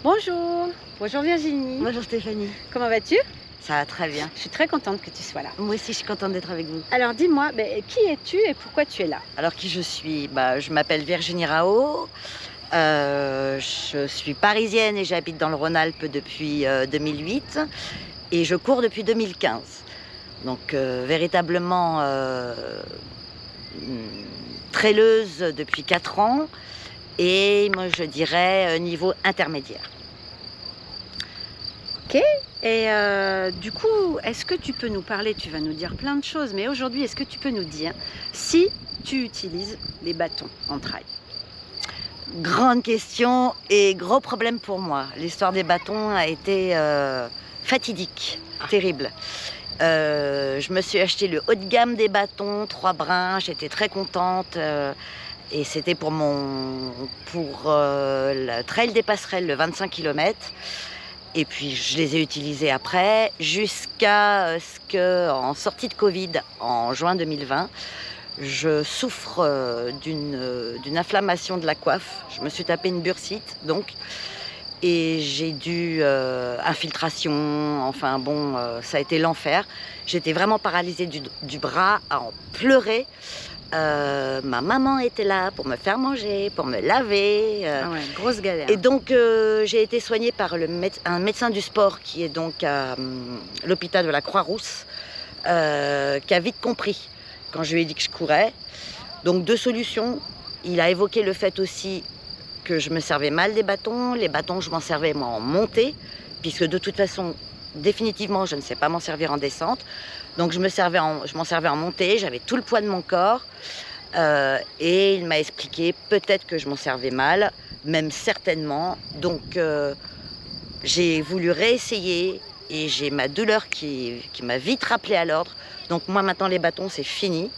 Bonjour, bonjour Virginie. Bonjour Stéphanie, Comment vas-tu? ça va très bien. Je suis très contente que tu sois là. Moi aussi je suis contente d'être avec vous. Alors dis-moi, qui es-tu et pourquoi tu es là? Alors qui je suis? Je m'appelle Virginie Rao, je suis parisienne et j'habite dans le Rhône-Alpes depuis 2008 et je cours depuis 2015. Donc véritablement traîneuse depuis 4 ans et moi je dirais niveau intermédiaire. Ok. Et du coup, est-ce que tu peux nous parler, tu vas nous dire plein de choses, mais aujourd'hui, est-ce que tu peux nous dire si tu utilises les bâtons en trail? Grande question et gros problème pour moi. L'histoire des bâtons a été fatidique, terrible. Je me suis acheté le haut de gamme des bâtons, 3 brins, j'étais très contente. Et c'était pour le trail des passerelles, le 25 km. Et puis je les ai utilisés après, jusqu'à ce qu'en sortie de Covid, en juin 2020, je souffre d'une inflammation de la coiffe. Je me suis tapé une bursite, donc, et j'ai dû infiltration, enfin bon, ça a été l'enfer. J'étais vraiment paralysée du bras, à en pleurer. Ma maman était là pour me faire manger, pour me laver. Ah ouais, grosse galère. Et donc j'ai été soignée par un médecin du sport qui est donc à l'hôpital de la Croix-Rousse, qui a vite compris quand je lui ai dit que je courais. Donc 2 solutions. Il a évoqué le fait aussi que je me servais mal des bâtons. Les bâtons, je m'en servais moi en montée, puisque de toute façon, définitivement, je ne sais pas m'en servir en descente. Donc je m'en servais en montée, j'avais tout le poids de mon corps. Et il m'a expliqué peut-être que je m'en servais mal, même certainement. Donc j'ai voulu réessayer et j'ai ma douleur qui m'a vite rappelé à l'ordre. Donc moi maintenant les bâtons c'est fini.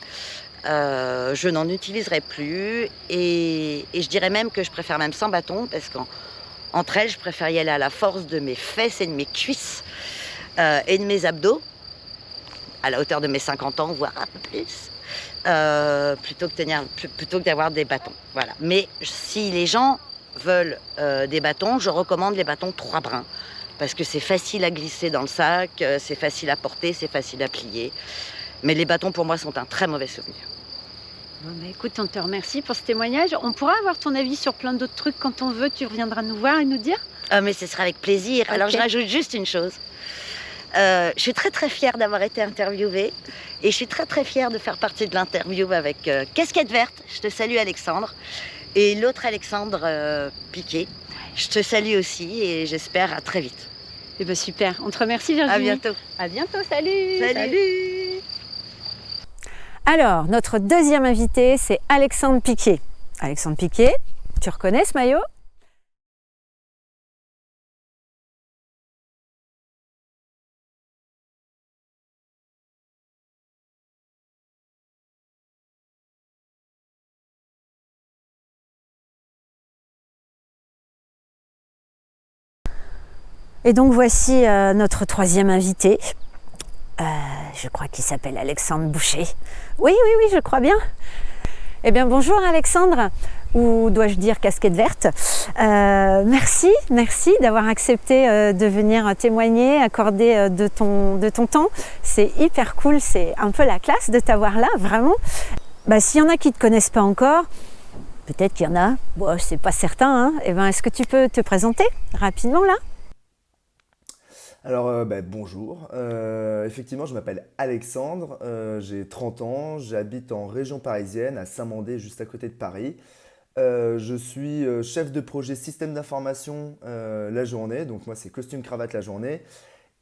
Je n'en utiliserai plus et je dirais même que je préfère même sans bâton parce qu'entre elles je préfère y aller à la force de mes fesses et de mes cuisses et de mes abdos à la hauteur de mes 50 ans, voire un peu plus. Plutôt que d'avoir des bâtons. Voilà. Mais si les gens veulent des bâtons, je recommande les bâtons 3 brins. Parce que c'est facile à glisser dans le sac, c'est facile à porter, c'est facile à plier. Mais les bâtons, pour moi, sont un très mauvais souvenir. Bon, écoute, on te remercie pour ce témoignage. On pourra avoir ton avis sur plein d'autres trucs quand on veut. Tu reviendras nous voir et nous dire? Mais ce sera avec plaisir. Okay. Alors, je rajoute juste une chose. Je suis très très fière d'avoir été interviewée et je suis très très fière de faire partie de l'interview avec Casquette Verte. Je te salue Alexandre et l'autre Alexandre Piquet. Je te salue aussi et j'espère à très vite. Eh bien super, on te remercie Virginie. À bientôt. À bientôt, salut. Salut. Alors, notre deuxième invité, c'est Alexandre Piquet. Alexandre Piquet, tu reconnais ce maillot? Et donc voici notre troisième invité. Je crois qu'il s'appelle Alexandre Boucher. Oui, je crois bien. Eh bien bonjour Alexandre, ou dois-je dire Casquette Verte. Merci d'avoir accepté de venir témoigner, accorder de ton temps. C'est hyper cool, c'est un peu la classe de t'avoir là, vraiment. S'il y en a qui ne te connaissent pas encore, peut-être qu'il y en a, bon, c'est pas certain, hein. Eh bien, est-ce que tu peux te présenter rapidement là? Alors bonjour, effectivement je m'appelle Alexandre, j'ai 30 ans, j'habite en région parisienne à Saint-Mandé juste à côté de Paris. Je suis chef de projet système d'information la journée, donc moi c'est costume cravate la journée.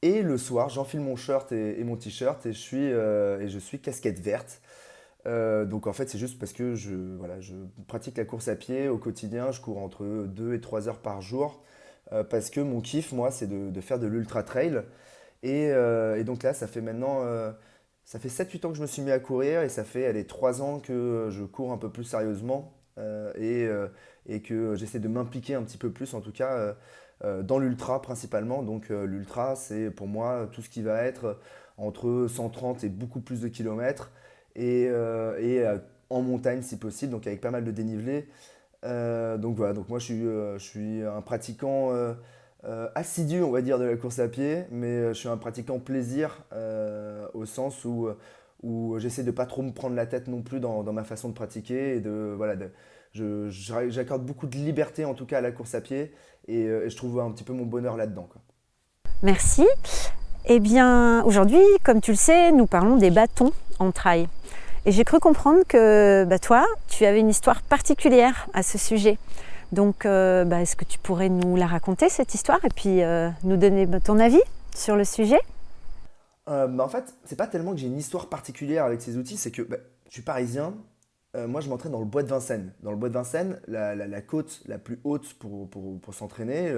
Et le soir j'enfile mon shirt et mon t-shirt et je suis casquette verte. Donc en fait c'est juste parce que je pratique la course à pied au quotidien, je cours entre 2 et 3 heures par jour. Parce que mon kiff, moi, c'est de faire de l'ultra trail. Et donc là, ça fait maintenant ça fait 7-8 ans que je me suis mis à courir et ça fait 3 ans que je cours un peu plus sérieusement et que j'essaie de m'impliquer un petit peu plus, en tout cas, dans l'ultra principalement. Donc l'ultra, c'est pour moi tout ce qui va être entre 130 et beaucoup plus de kilomètres et en montagne si possible, donc avec pas mal de dénivelé. Donc voilà, donc moi je suis un pratiquant assidu, on va dire, de la course à pied, mais je suis un pratiquant plaisir au sens où j'essaie de pas trop me prendre la tête non plus dans ma façon de pratiquer et voilà, j'accorde beaucoup de liberté en tout cas à la course à pied et je trouve un petit peu mon bonheur là-dedans, quoi. Merci. Eh bien, aujourd'hui, comme tu le sais, nous parlons des bâtons en trail. Et j'ai cru comprendre que toi, tu avais une histoire particulière à ce sujet. Donc, est-ce que tu pourrais nous la raconter, cette histoire, et puis nous donner ton avis sur le sujet? En fait, c'est pas tellement que j'ai une histoire particulière avec ces outils, c'est que je suis parisien. Moi, je m'entraîne dans le bois de Vincennes. Dans le bois de Vincennes, la côte la plus haute pour s'entraîner,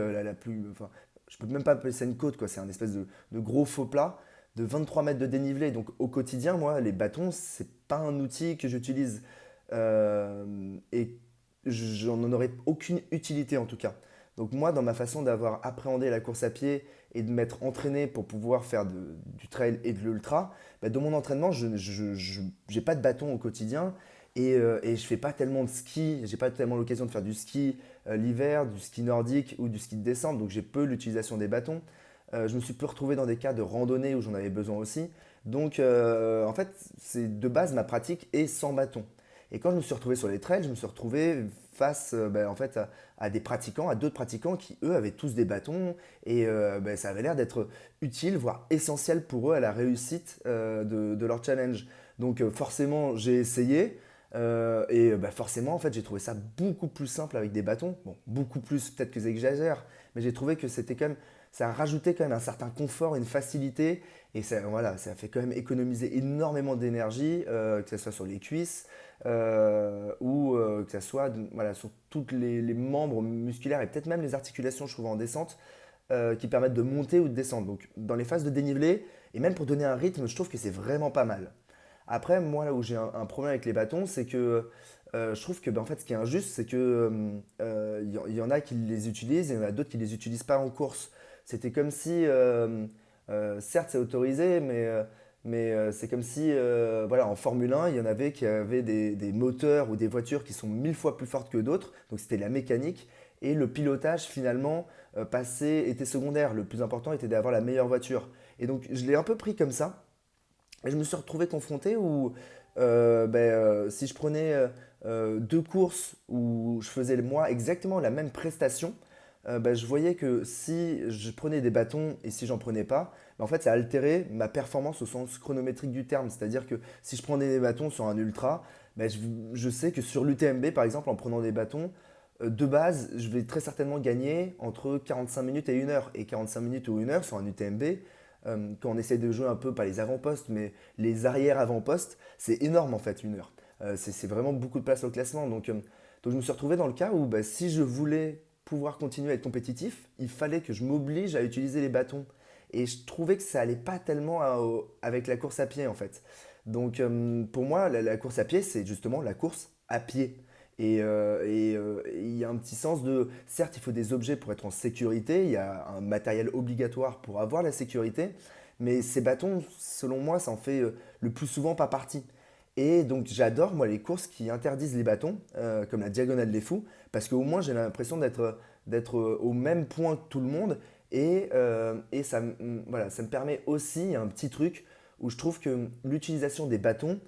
enfin, je peux même pas appeler ça une côte, quoi. C'est un espèce de gros faux plat de 23 mètres de dénivelé. Donc, au quotidien, moi, les bâtons, c'est pas un outil que j'utilise. Et j'en en aurais aucune utilité en tout cas. Donc moi, dans ma façon d'avoir appréhendé la course à pied et de m'être entraîné pour pouvoir faire du trail et de l'ultra, dans mon entraînement, je n'ai pas de bâton au quotidien et je fais pas tellement de ski, j'ai pas tellement l'occasion de faire du ski l'hiver, du ski nordique ou du ski de descente, donc j'ai peu l'utilisation des bâtons. Je me suis peu retrouvé dans des cas de randonnée où j'en avais besoin aussi. Donc en fait, c'est de base ma pratique est sans bâton. Et quand je me suis retrouvé sur les trails, je me suis retrouvé face en fait, à des pratiquants, à d'autres pratiquants qui, eux, avaient tous des bâtons et ça avait l'air d'être utile, voire essentiel pour eux à la réussite de leur challenge. Donc forcément, j'ai essayé forcément, en fait, j'ai trouvé ça beaucoup plus simple avec des bâtons. Bon, beaucoup plus, peut-être que j'exagère, mais j'ai trouvé que c'était quand même, ça rajoutait quand même un certain confort, une facilité et ça, voilà, ça fait quand même économiser énormément d'énergie, que ce soit sur les cuisses ou que ce soit voilà, sur tous les membres musculaires et peut-être même les articulations, je trouve, en descente, qui permettent de monter ou de descendre. Donc dans les phases de dénivelé, et même pour donner un rythme, je trouve que c'est vraiment pas mal. Après, moi, là où j'ai un problème avec les bâtons, c'est que je trouve que en fait, ce qui est injuste, c'est que y en a qui les utilisent et il y en a d'autres qui les utilisent pas en course. C'était comme si, certes, c'est autorisé, mais c'est comme si, voilà, en Formule 1, il y en avait qui avaient des moteurs ou des voitures qui sont 1000 fois plus fortes que d'autres. Donc c'était la mécanique et le pilotage finalement était secondaire. Le plus important était d'avoir la meilleure voiture. Et donc je l'ai un peu pris comme ça. Et je me suis retrouvé confronté où si je prenais deux courses où je faisais moi exactement la même prestation, je voyais que si je prenais des bâtons et si j'en prenais pas, en fait ça altérait ma performance au sens chronométrique du terme. C'est-à-dire que si je prenais des bâtons sur un ultra, je sais que sur l'UTMB par exemple, en prenant des bâtons, de base, je vais très certainement gagner entre 45 minutes et 1 heure. Et 45 minutes ou 1 heure sur un UTMB, quand on essaie de jouer un peu, pas les avant-postes, mais les arrière-avant-postes, c'est énorme en fait, 1 heure. C'est vraiment beaucoup de place au classement. Donc je me suis retrouvé dans le cas où si je voulais pouvoir continuer à être compétitif, il fallait que je m'oblige à utiliser les bâtons. Et je trouvais que ça allait pas tellement avec la course à pied en fait. Donc pour moi, la course à pied, c'est justement la course à pied. Il y a un petit sens de, certes, il faut des objets pour être en sécurité, il y a un matériel obligatoire pour avoir la sécurité, mais ces bâtons, selon moi, ça en fait le plus souvent pas partie. Et donc j'adore, moi, les courses qui interdisent les bâtons, comme la Diagonale des Fous, parce qu'au moins j'ai l'impression d'être au même point que tout le monde, et ça, voilà, ça me permet aussi, il y a un petit truc, où je trouve que l'utilisation des bâtons,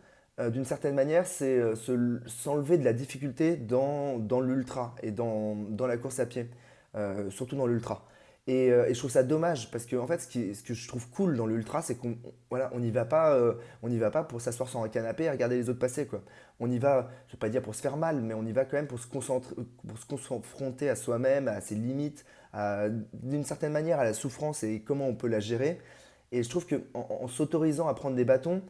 d'une certaine manière, c'est s'enlever de la difficulté dans l'ultra et dans la course à pied, surtout dans l'ultra. Et je trouve ça dommage parce que en fait, ce que je trouve cool dans l'ultra, c'est qu'on voilà, on n'y va pas pour s'asseoir sur un canapé et regarder les autres passer, quoi. On y va, je ne vais pas dire pour se faire mal, mais on y va quand même pour se concentrer, pour se confronter à soi-même, à ses limites, d'une certaine manière à la souffrance et comment on peut la gérer. Et je trouve qu'en s'autorisant à prendre des bâtons,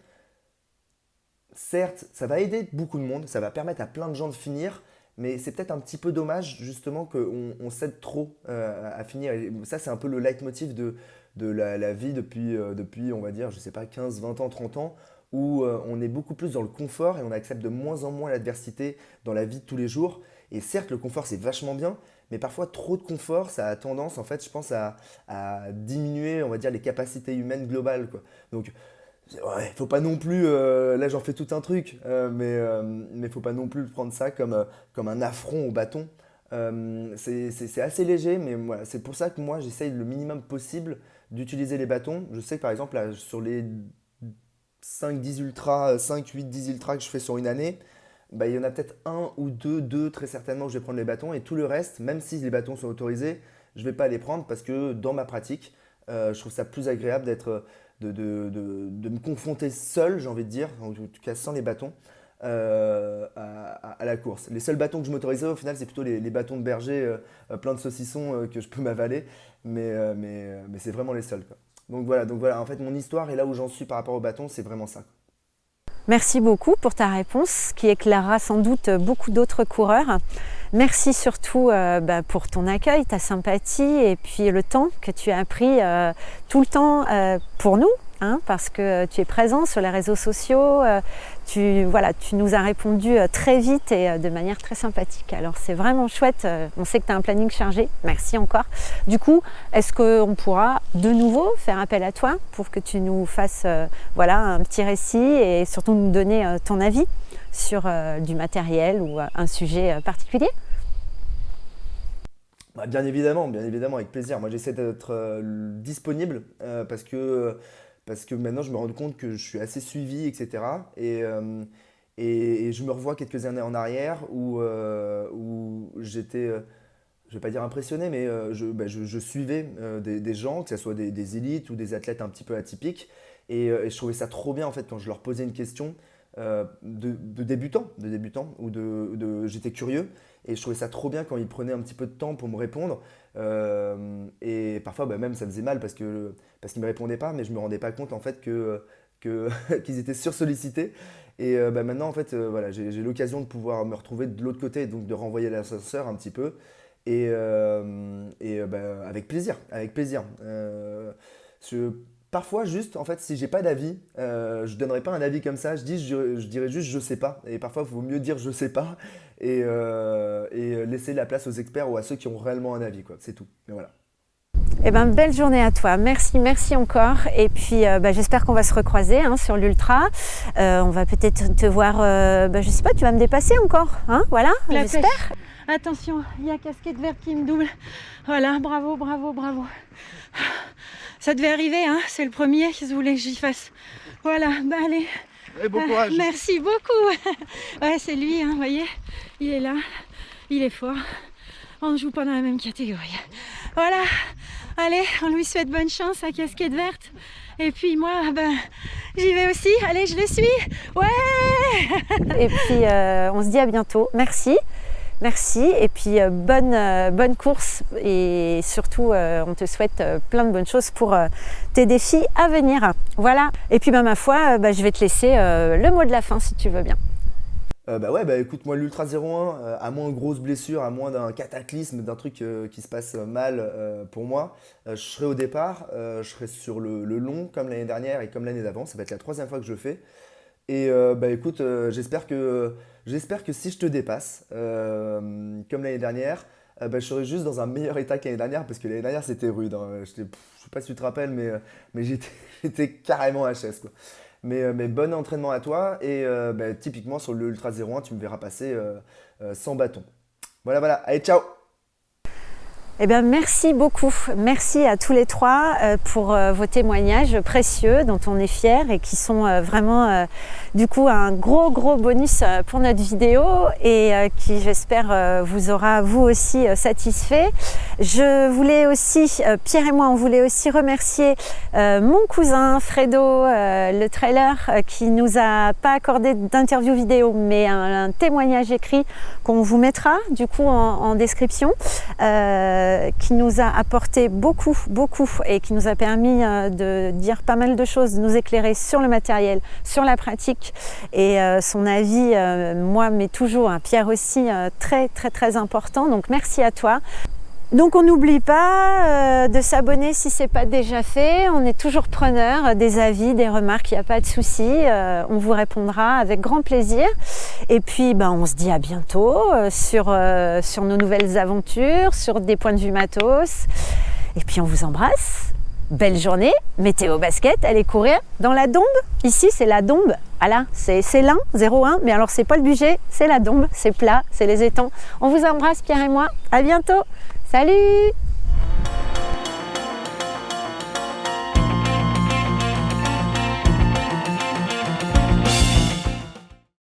certes, ça va aider beaucoup de monde, ça va permettre à plein de gens de finir, mais c'est peut-être un petit peu dommage justement qu'on s'aide trop à finir. Et ça, c'est un peu le leitmotiv de la vie depuis, on va dire, je sais pas, 15, 20 ans, 30 ans, où on est beaucoup plus dans le confort et on accepte de moins en moins l'adversité dans la vie de tous les jours. Et certes, le confort, c'est vachement bien, mais parfois trop de confort, ça a tendance, en fait, je pense, à diminuer, on va dire, les capacités humaines globales, quoi. Donc, Ouais, faut pas non plus, là j'en fais tout un truc, mais faut pas non plus prendre ça comme un affront au bâton. C'est assez léger, mais voilà, c'est pour ça que moi j'essaye le minimum possible d'utiliser les bâtons. Je sais que par exemple, là, sur les 5-10 ultras, 5-8-10 ultras que je fais sur une année, bah, il y en a peut-être un ou deux très certainement que je vais prendre les bâtons, et tout le reste, même si les bâtons sont autorisés, je vais pas les prendre parce que dans ma pratique, je trouve ça plus agréable de me confronter seul, j'ai envie de dire, en tout cas sans les bâtons, à la course. Les seuls bâtons que je m'autorisais au final, c'est plutôt les bâtons de berger plein de saucissons que je peux m'avaler, mais c'est vraiment les seuls, quoi. Donc voilà, en fait mon histoire et là où j'en suis par rapport aux bâtons, c'est vraiment ça. Merci beaucoup pour ta réponse qui éclairera sans doute beaucoup d'autres coureurs. Merci surtout pour ton accueil, ta sympathie et puis le temps que tu as pris tout le temps pour nous, hein, parce que tu es présent sur les réseaux sociaux, tu nous as répondu très vite et de manière très sympathique. Alors c'est vraiment chouette, on sait que tu as un planning chargé, merci encore. Du coup, est-ce qu'on pourra de nouveau faire appel à toi pour que tu nous fasses un petit récit et surtout nous donner ton avis sur du matériel ou un sujet particulier? Bah, bien évidemment, avec plaisir. Moi, j'essaie d'être disponible parce que maintenant, je me rends compte que je suis assez suivi, etc. Et je me revois quelques années en arrière où j'étais, je vais pas dire impressionné, mais je suivais des gens, que ce soit des élites ou des athlètes un petit peu atypiques. Et je trouvais ça trop bien, en fait, quand je leur posais une question de débutant, j'étais curieux. Et je trouvais ça trop bien quand ils prenaient un petit peu de temps pour me répondre. Et parfois, même, ça faisait mal parce qu'ils ne me répondaient pas, mais je ne me rendais pas compte en fait qu'ils étaient sursollicités. Et maintenant, en fait, voilà, j'ai l'occasion de pouvoir me retrouver de l'autre côté, donc de renvoyer l'ascenseur un petit peu. Avec plaisir, avec plaisir. Parfois, juste, en fait, si j'ai pas d'avis, je donnerai pas un avis comme ça. Je dirais juste je sais pas. Et parfois, il vaut mieux dire je sais pas et laisser la place aux experts ou à ceux qui ont réellement un avis, quoi. C'est tout. Mais voilà. Eh ben, belle journée à toi. Merci encore. Et puis, j'espère qu'on va se recroiser sur l'Ultra. On va peut-être te voir, je sais pas, tu vas me dépasser encore, hein, voilà, j'espère. Attention, il y a casquette verte qui me double. Voilà, bravo. Ça devait arriver, hein, c'est le premier qu'ils voulaient que j'y fasse. Voilà, allez. Et bon courage. Merci beaucoup. Ouais, c'est lui, hein, vous voyez, il est là, il est fort. On ne joue pas dans la même catégorie. Voilà, allez, on lui souhaite bonne chance à casquette verte. Et puis moi, j'y vais aussi. Allez, je le suis. Ouais. Et puis, on se dit à bientôt. Merci. Et puis bonne course et surtout on te souhaite plein de bonnes choses pour tes défis à venir. Voilà, et puis ma foi, je vais te laisser le mot de la fin si tu veux bien. Écoute, moi l'Ultra 01, à moins de grosses blessures, à moins d'un cataclysme, d'un truc qui se passe mal pour moi, je serai au départ, je serai sur le long comme l'année dernière et comme l'année d'avant, ça va être la 3e fois que je le fais. Et écoute, j'espère que si je te dépasse, comme l'année dernière, je serai juste dans un meilleur état que l'année dernière, parce que l'année dernière c'était rude, hein. Je sais pas si tu te rappelles, mais j'étais carrément HS, quoi. Mais bon entraînement à toi, et typiquement sur le Ultra 01, tu me verras passer sans bâton. Voilà, allez, ciao! Eh bien, merci beaucoup. Merci à tous les trois pour vos témoignages précieux dont on est fiers et qui sont vraiment du coup un gros bonus pour notre vidéo et qui j'espère vous aura vous aussi satisfait. Je voulais aussi, Pierre et moi, on voulait aussi remercier mon cousin Fredo, le trailer, qui nous a pas accordé d'interview vidéo mais un témoignage écrit qu'on vous mettra du coup en description. Qui nous a apporté beaucoup et qui nous a permis de dire pas mal de choses, de nous éclairer sur le matériel, sur la pratique et son avis, moi mais toujours, Pierre aussi, très important, donc merci à toi. Donc on n'oublie pas de s'abonner si ce n'est pas déjà fait, on est toujours preneur des avis, des remarques, il n'y a pas de souci, on vous répondra avec grand plaisir. Et puis on se dit à bientôt sur nos nouvelles aventures, sur des points de vue matos. Et puis on vous embrasse belle journée, mettez vos baskets, allez courir dans la Dombe. Ici, c'est la Dombe. Voilà, c'est l'Ain, 01, mais alors c'est pas le budget, c'est la Dombe, c'est plat, c'est les étangs. On vous embrasse, Pierre et moi. À bientôt. Salut!